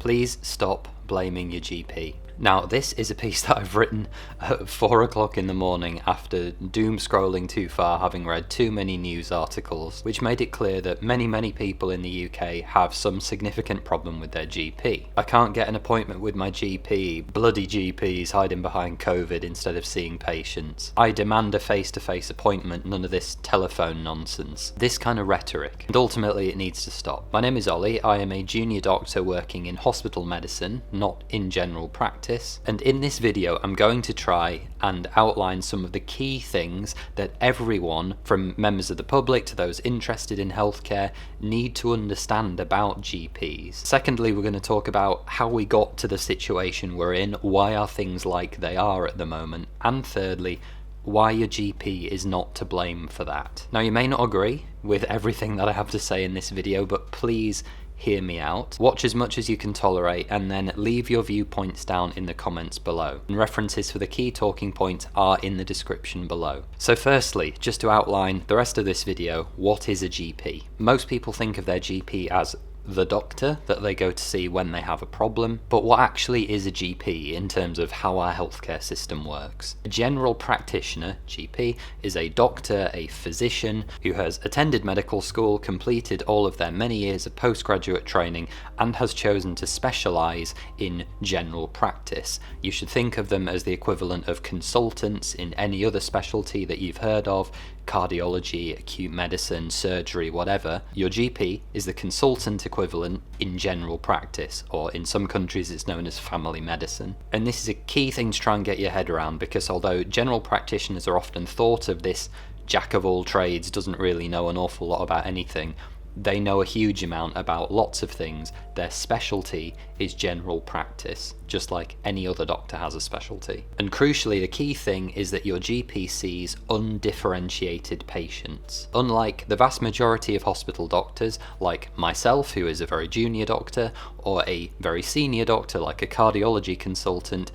Please stop blaming your GP. Now, this is a piece that I've written at 4 o'clock in the morning after doom scrolling too far, having read too many news articles, which made it clear that many people in the UK have some significant problem with their GP. I can't get an appointment with my GP, bloody GPs hiding behind COVID instead of seeing patients. I demand a face-to-face appointment, none of this telephone nonsense. This kind of rhetoric. And ultimately it needs to stop. My name is Ollie, I am a junior doctor working in hospital medicine, not in general practice. And in this video I'm going to try and outline some of the key things that everyone, from members of the public to those interested in healthcare, need to understand about GPs. Secondly, we're going to talk about how we got to the situation we're in, why are things like they are at the moment, and thirdly, why your GP is not to blame for that. Now, you may not agree with everything that I have to say in this video, but please hear me out. Watch as much as you can tolerate and then leave your viewpoints down in the comments below. And references for the key talking points are in the description below. So firstly, just to outline the rest of this video, what is a GP? Most people think of their GP as the doctor that they go to see when they have a problem, but what actually is a GP in terms of how our healthcare system works? A general practitioner, GP, is a doctor, a physician who has attended medical school, completed all of their many years of postgraduate training, and has chosen to specialise in general practice. You should think of them as the equivalent of consultants in any other specialty that you've heard of: cardiology, acute medicine, surgery, whatever. Your GP is the consultant equivalent in general practice, or in some countries it's known as family medicine. And this is a key thing to try and get your head around, because although general practitioners are often thought of this jack of all trades, doesn't really know an awful lot about anything, they know a huge amount about lots of things. Their specialty is general practice, just like any other doctor has a specialty. And crucially, the key thing is that your GP sees undifferentiated patients. Unlike the vast majority of hospital doctors, like myself, who is a very junior doctor, or a very senior doctor, like a cardiology consultant,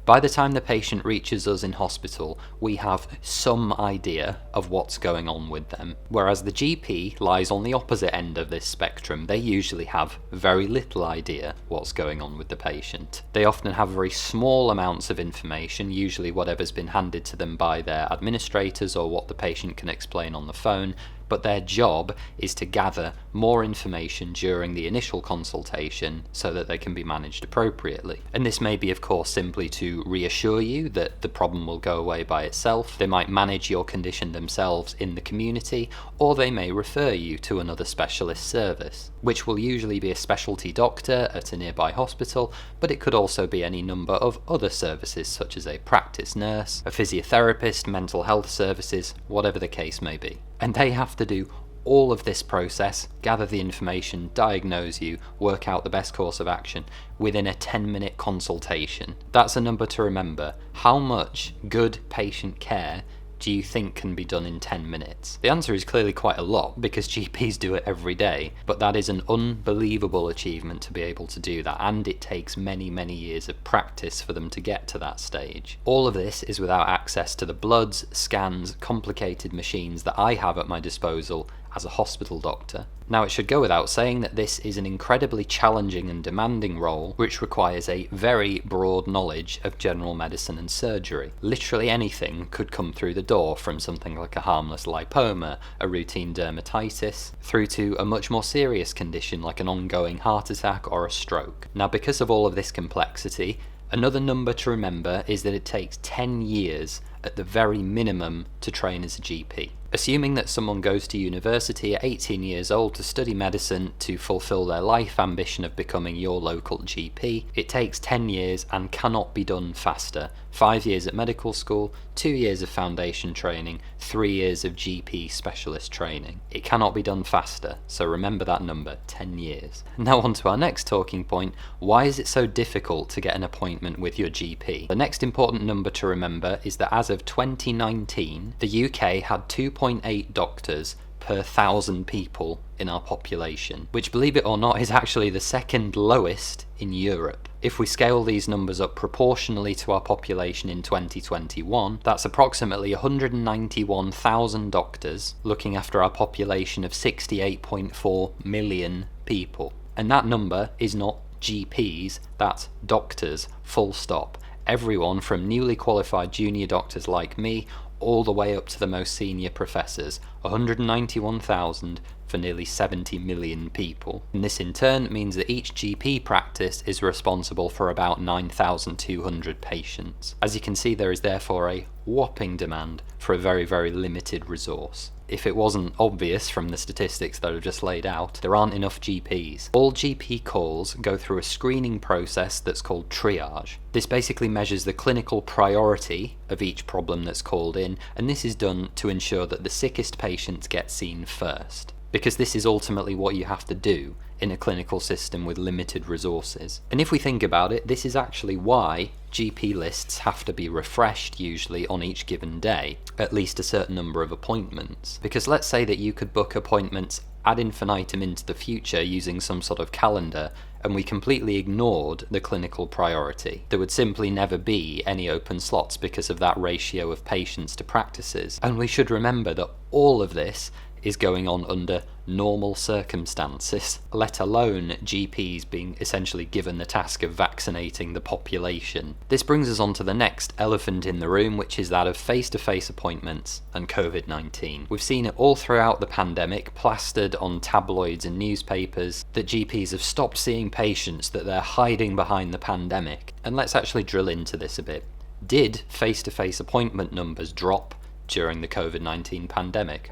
by the time the patient reaches us in hospital, we have some idea of what's going on with them. Whereas the GP lies on the opposite end of this spectrum. They usually have very little idea what's going on with the patient. They often have very small amounts of information, usually whatever's been handed to them by their administrators or what the patient can explain on the phone, but their job is to gather more information during the initial consultation so that they can be managed appropriately. And this may be, of course, simply to reassure you that the problem will go away by itself. They might manage your condition themselves in the community, or they may refer you to another specialist service, which will usually be a specialty doctor at a nearby hospital, but it could also be any number of other services, such as a practice nurse, a physiotherapist, mental health services, whatever the case may be. And they have to do all of this process, gather the information, diagnose you, work out the best course of action within a 10-minute consultation. That's a number to remember. How much good patient care do you think can be done in 10 minutes? The answer is clearly quite a lot, because GPs do it every day, but that is an unbelievable achievement to be able to do that, and it takes many years of practice for them to get to that stage. All of this is without access to the bloods, scans, complicated machines that I have at my disposal as a hospital doctor. Now, it should go without saying that this is an incredibly challenging and demanding role, which requires a very broad knowledge of general medicine and surgery. Literally anything could come through the door, from something like a harmless lipoma, a routine dermatitis, through to a much more serious condition like an ongoing heart attack or a stroke. Now, because of all of this complexity, another number to remember is that it takes 10 years at the very minimum to train as a GP. Assuming that someone goes to university at 18 years old to study medicine to fulfill their life ambition of becoming your local GP, it takes 10 years and cannot be done faster. 5 years at medical school, 2 years of foundation training, 3 years of GP specialist training. It cannot be done faster, so remember that number, 10 years. Now on to our next talking point: why is it so difficult to get an appointment with your GP? The next important number to remember is that as of 2019, the UK had 2.8 doctors per 1,000 people in our population, which, believe it or not, is actually the second lowest in Europe. If we scale these numbers up proportionally to our population in 2021, that's approximately 191,000 doctors looking after our population of 68.4 million people. And that number is not GPs, that's doctors, full stop. Everyone from newly qualified junior doctors like me all the way up to the most senior professors, 191,000 for nearly 70 million people. And this in turn means that each GP practice is responsible for about 9,200 patients. As you can see, there is therefore a whopping demand for a very, very limited resource. If it wasn't obvious from the statistics that I've just laid out, there aren't enough GPs. All GP calls go through a screening process that's called triage. This basically measures the clinical priority of each problem that's called in, and this is done to ensure that the sickest patients get seen first. Because this is ultimately what you have to do in a clinical system with limited resources. And if we think about it, this is actually why GP lists have to be refreshed usually on each given day, at least a certain number of appointments. Because let's say that you could book appointments ad infinitum into the future using some sort of calendar, and we completely ignored the clinical priority. There would simply never be any open slots because of that ratio of patients to practices. And we should remember that all of this is going on under normal circumstances, let alone GPs being essentially given the task of vaccinating the population. This brings us on to the next elephant in the room, which is that of face-to-face appointments and COVID-19. We've seen it all throughout the pandemic, plastered on tabloids and newspapers, that GPs have stopped seeing patients, that they're hiding behind the pandemic. And let's actually drill into this a bit. Did face-to-face appointment numbers drop during the COVID-19 pandemic?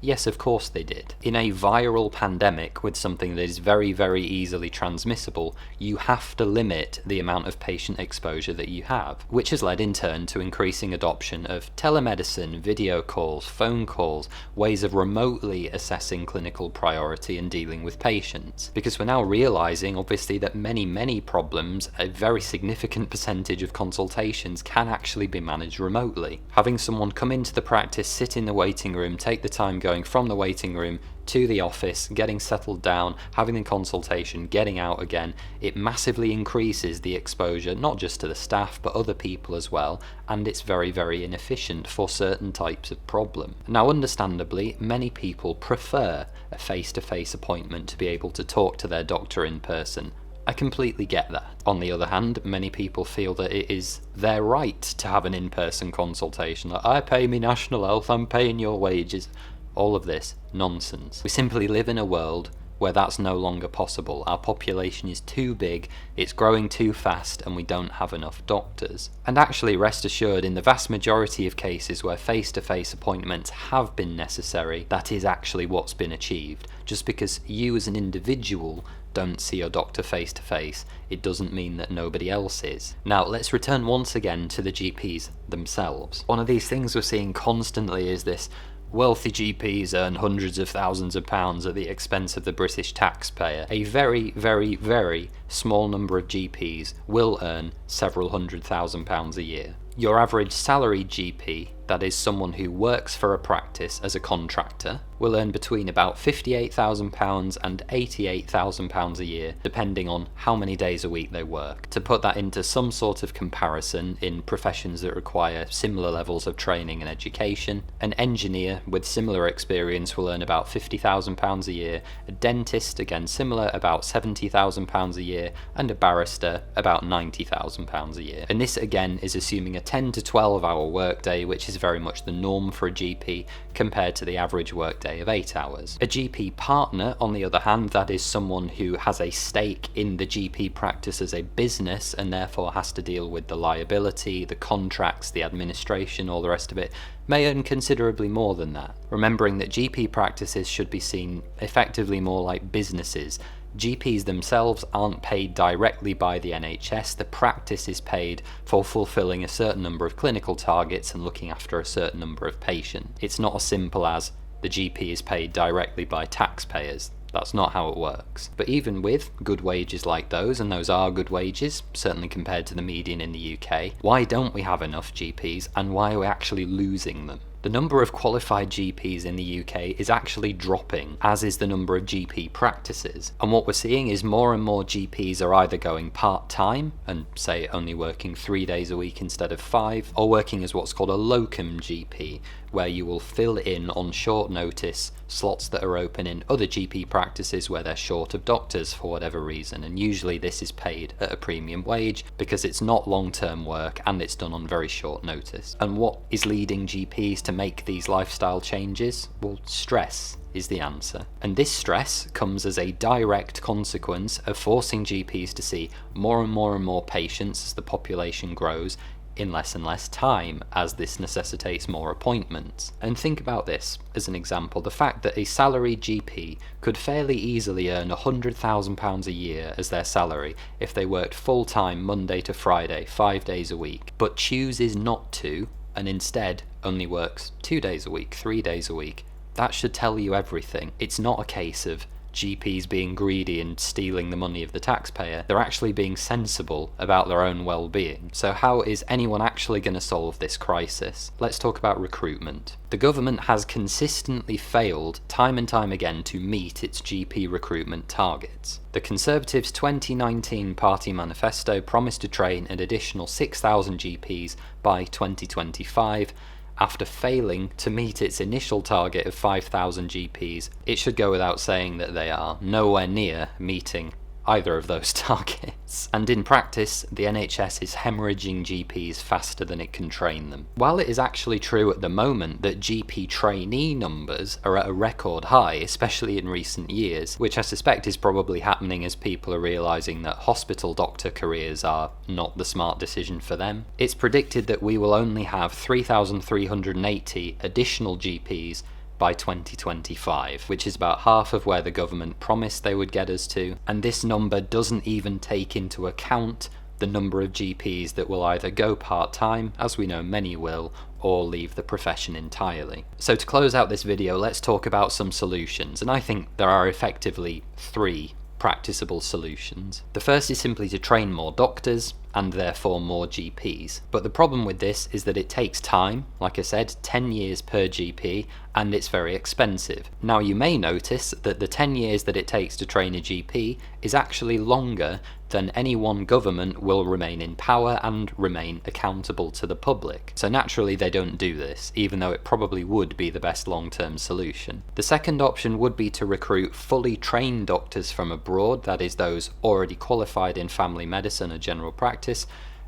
Yes, of course they did. In a viral pandemic with something that is very, very easily transmissible, you have to limit the amount of patient exposure that you have, which has led in turn to increasing adoption of telemedicine, video calls, phone calls, ways of remotely assessing clinical priority and dealing with patients. Because we're now realizing, obviously, that many problems, a very significant percentage of consultations can actually be managed remotely. Having someone come into the practice, sit in the waiting room, take the time going from the waiting room to the office, getting settled down, having the consultation, getting out again, it massively increases the exposure, not just to the staff, but other people as well, and it's very, very inefficient for certain types of problem. Now, understandably, many people prefer a face-to-face appointment to be able to talk to their doctor in person. I completely get that. On the other hand, many people feel that it is their right to have an in-person consultation. Like, I pay me national health, I'm paying your wages. All of this nonsense. We simply live in a world where that's no longer possible. Our population is too big, it's growing too fast, and we don't have enough doctors. And actually, rest assured, in the vast majority of cases where face-to-face appointments have been necessary, that is actually what's been achieved. Just because you as an individual don't see your doctor face-to-face, it doesn't mean that nobody else is. Now, let's return once again to the GPs themselves. One of these things we're seeing constantly is this: wealthy GPs earn hundreds of thousands of pounds at the expense of the British taxpayer. A very, very, very small number of GPs will earn several £100,000 a year. Your average salaried GP, that is someone who works for a practice as a contractor, will earn between about £58,000 and £88,000 a year, depending on how many days a week they work. To put that into some sort of comparison, in professions that require similar levels of training and education, an engineer with similar experience will earn about £50,000 a year, a dentist, again similar, about £70,000 a year, and a barrister about £90,000 a year. And this again is assuming a 10 to 12 hour workday, which is very much the norm for a GP compared to the average workday of 8 hours. A GP partner, on the other hand, that is someone who has a stake in the GP practice as a business and therefore has to deal with the liability, the contracts, the administration, all the rest of it, may earn considerably more than that. Remembering that GP practices should be seen effectively more like businesses. GPs themselves aren't paid directly by the NHS, the practice is paid for fulfilling a certain number of clinical targets and looking after a certain number of patients. It's not as simple as the GP is paid directly by taxpayers. That's not how it works. But even with good wages like those, and those are good wages, certainly compared to the median in the UK, why don't we have enough GPs and why are we actually losing them? The number of qualified GPs in the UK is actually dropping, as is the number of GP practices. And what we're seeing is more and more GPs are either going part-time, and say only working 3 days a week instead of 5, or working as what's called a locum GP, where you will fill in on short notice slots that are open in other GP practices where they're short of doctors for whatever reason, and usually this is paid at a premium wage because it's not long-term work and it's done on very short notice. And what is leading GPs to make these lifestyle changes? Well, stress is the answer. And this stress comes as a direct consequence of forcing GPs to see more and more patients as the population grows in less and less time, as this necessitates more appointments. And think about this as an example, the fact that a salaried GP could fairly easily earn £100,000 a year as their salary if they worked full-time Monday to Friday, 5 days a week, but chooses not to, and instead only works 2 days a week, 3 days a week. That should tell you everything. It's not a case of GPs being greedy and stealing the money of the taxpayer. They're actually being sensible about their own well-being. So how is anyone actually going to solve this crisis? Let's talk about recruitment. The government has consistently failed time and time again to meet its GP recruitment targets. The Conservatives' 2019 party manifesto promised to train an additional 6,000 GPs by 2025, after failing to meet its initial target of 5,000 GPs. It should go without saying that they are nowhere near meeting either of those targets. And in practice, the NHS is hemorrhaging GPs faster than it can train them. While it is actually true at the moment that GP trainee numbers are at a record high, especially in recent years, which I suspect is probably happening as people are realising that hospital doctor careers are not the smart decision for them, it's predicted that we will only have 3,380 additional GPs by 2025, which is about half of where the government promised they would get us to, and this number doesn't even take into account the number of GPs that will either go part-time, as we know many will, or leave the profession entirely. So to close out this video, let's talk about some solutions, and I think there are effectively 3 practicable solutions. The first is simply to train more doctors, and therefore more GPs. But the problem with this is that it takes time, like I said, 10 years per GP, and it's very expensive. Now you may notice that the 10 years that it takes to train a GP is actually longer than any one government will remain in power and remain accountable to the public. So naturally they don't do this, even though it probably would be the best long-term solution. The second option would be to recruit fully trained doctors from abroad, that is those already qualified in family medicine or general practice.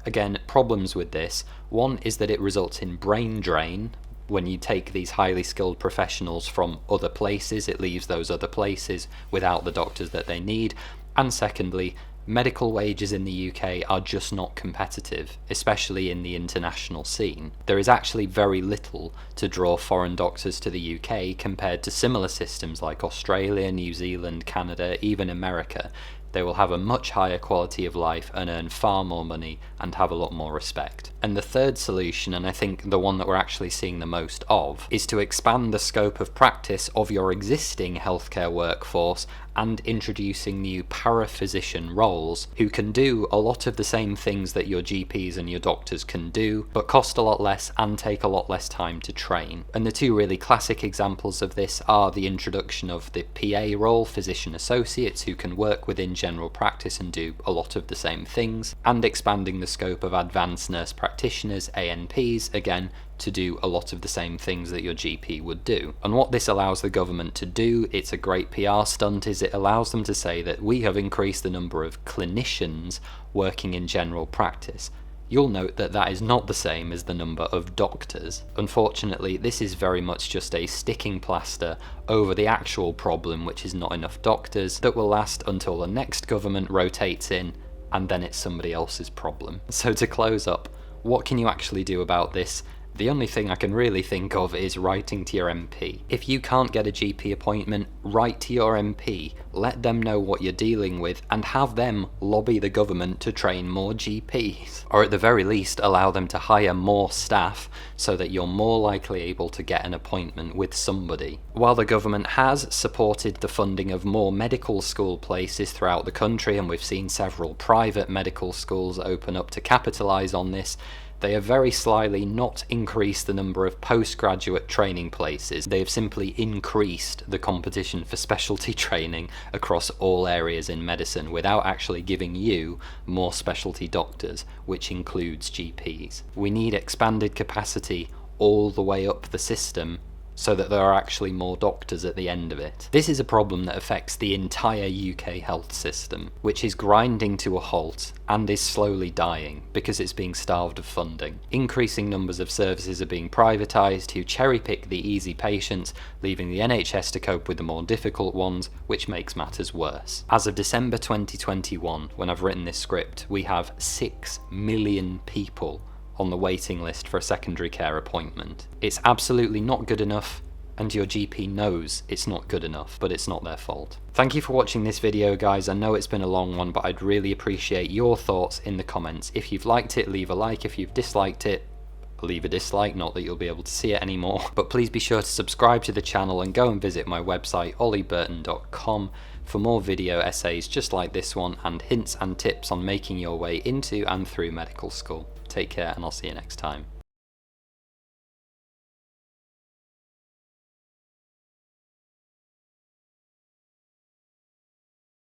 Again, problems with this. One is that it results in brain drain. When you take these highly skilled professionals from other places, it leaves those other places without the doctors that they need. And secondly, medical wages in the UK are just not competitive, especially in the international scene. There is actually very little to draw foreign doctors to the UK compared to similar systems like Australia, New Zealand, Canada, even America. They will have a much higher quality of life and earn far more money and have a lot more respect. And the third solution, and I think the one that we're actually seeing the most of, is to expand the scope of practice of your existing healthcare workforce and introducing new paraphysician roles who can do a lot of the same things that your GPs and your doctors can do, but cost a lot less and take a lot less time to train. And the 2 really classic examples of this are the introduction of the PA role, physician associates, who can work within general practice and do a lot of the same things, and expanding the scope of advanced nurse practitioners, ANPs, again, to do a lot of the same things that your GP would do. And what this allows the government to do, it's a great PR stunt, is it allows them to say that we have increased the number of clinicians working in general practice. You'll note that that is not the same as the number of doctors. Unfortunately, this is very much just a sticking plaster over the actual problem, which is not enough doctors, that will last until the next government rotates in, and then it's somebody else's problem. So to close up, what can you actually do about this? The only thing I can really think of is writing to your MP. If you can't get a GP appointment, write to your MP, let them know what you're dealing with, and have them lobby the government to train more GPs. Or at the very least, allow them to hire more staff so that you're more likely able to get an appointment with somebody. While the government has supported the funding of more medical school places throughout the country, and we've seen several private medical schools open up to capitalise on this, They have very slyly not increased the number of postgraduate training places. They have simply increased the competition for specialty training across all areas in medicine without actually giving you more specialty doctors, which includes GPs. We need expanded capacity all the way up the system so that there are actually more doctors at the end of it. This is a problem that affects the entire UK health system, which is grinding to a halt and is slowly dying because it's being starved of funding. Increasing numbers of services are being privatised to cherry-pick the easy patients, leaving the NHS to cope with the more difficult ones, which makes matters worse. As of December 2021, when I've written this script, we have 6 million people on the waiting list for a secondary care appointment. It's absolutely not good enough, and your GP knows it's not good enough, but it's not their fault. Thank you for watching this video, guys. I know it's been a long one, but I'd really appreciate your thoughts in the comments. If you've liked it, leave a like. If you've disliked it, leave a dislike, not that you'll be able to see it anymore. But please be sure to subscribe to the channel and go and visit my website, ollieburton.com, for more video essays just like this one and hints and tips on making your way into and through medical school. Take care, and I'll see you next time.